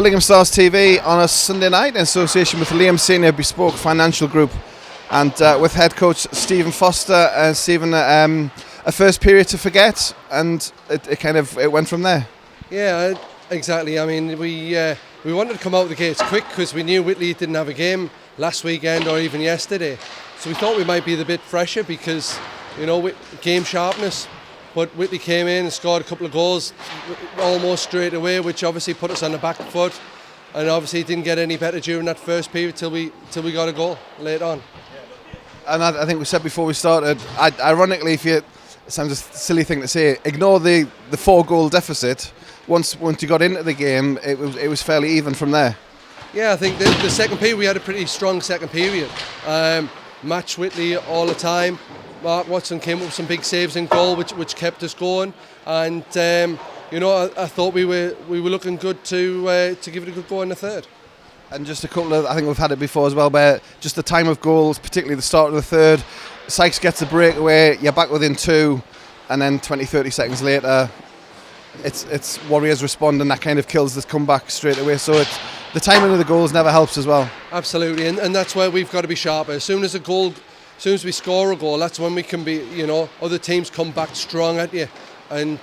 Billingham Stars TV on a Sunday night in association with Liam Senior Bespoke Financial Group and with head coach Stephen Foster. Stephen, a first period to forget, and it went from there. Yeah, exactly. I mean, we wanted to come out of the gates quick because we knew Whitley didn't have a game last weekend or even yesterday, so we thought we might be a bit fresher because, you know, with game sharpness. But Whitley came in and scored a couple of goals almost straight away, which obviously put us on the back foot, and obviously didn't get any better during that first period till we got a goal late on. And I think we said before we started, ironically, it sounds a silly thing to say, ignore the 4-goal deficit. Once you got into the game, it was fairly even from there. Yeah, I think the second period, we had a pretty strong second period. Matched Whitley all the time. Mark Watson came up with some big saves in goal, which kept us going. And you know, I thought we were looking good to give it a good go in the third. And just a couple of, I think we've had it before as well, but just the time of goals, particularly the start of the third. Sykes gets the breakaway, you're back within 2, and then 20-30 seconds later, it's Warriors respond, and that kind of kills this comeback straight away. So the timing of the goals never helps as well. Absolutely, and that's where we've got to be sharper. As soon as we score a goal, that's when we can be, you know, other teams come back strong at you, and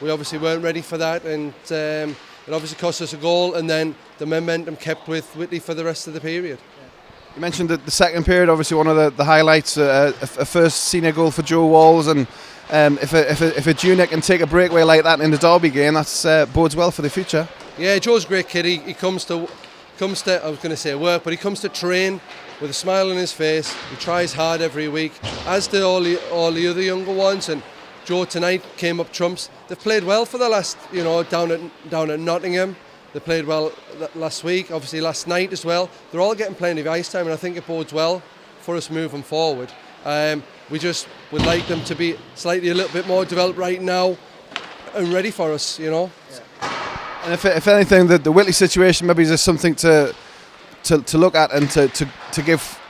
we obviously weren't ready for that, and it obviously cost us a goal, and then the momentum kept with Whitley for the rest of the period. You mentioned the second period, obviously one of the highlights, a first senior goal for Joe Walls, and if a junior can take a breakaway like that in the derby game, that bodes well for the future. Yeah, Joe's a great kid. He comes to I was going to say work, but he comes to train with a smile on his face. He tries hard every week, as do all the other younger ones. And Joe tonight came up trumps. They've played well for the last, you know, down at Nottingham. They played well last week, obviously last night as well. They're all getting plenty of ice time, and I think it bodes well for us moving forward. We just would like them to be slightly a little bit more developed right now and ready for us, you know. Yeah. And if anything, the Whitley situation maybe is just something to look at and to give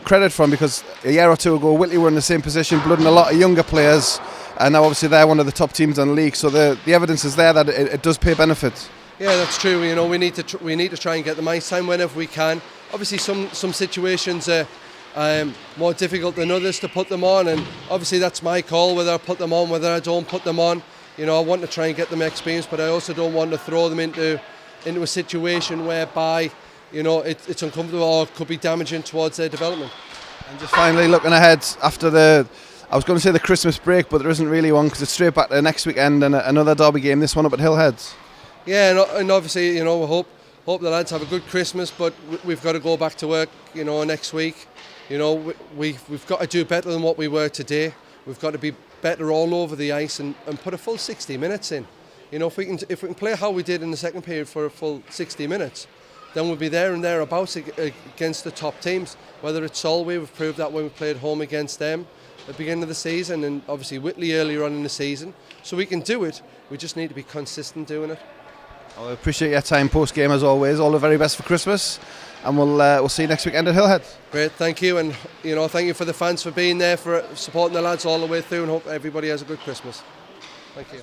credit from, because a year or two ago Whitley were in the same position, blooding a lot of younger players, and now obviously they're one of the top teams in the league. So the evidence is there that it does pay benefits. Yeah, that's true. You know, we need to try and get them ice time whenever we can. Obviously, some situations are more difficult than others to put them on, and obviously that's my call whether I put them on, whether I don't put them on. You know, I want to try and get them experience, but I also don't want to throw them into a situation whereby, you know, it's uncomfortable or could be damaging towards their development. And just finally, looking ahead after I was going to say the Christmas break, but there isn't really one because it's straight back to next weekend and another derby game. This one up at Hillheads. Yeah, and obviously, you know, we hope the lads have a good Christmas, but we've got to go back to work, you know, next week. You know, we've got to do better than what we were today. We've got to be better all over the ice and put a full 60 minutes in. You know, if we can play how we did in the second period for a full 60 minutes, then we'll be there and thereabouts against the top teams. Whether it's Solway, we've proved that when we played home against them at the beginning of the season, and obviously Whitley earlier on in the season. So we can do it. We just need to be consistent doing it. I appreciate your time post-game as always. All the very best for Christmas, and we'll see you next weekend at Hillhead. Great, thank you, and you know, thank you for the fans for being there, for supporting the lads all the way through, and hope everybody has a good Christmas. Thank you.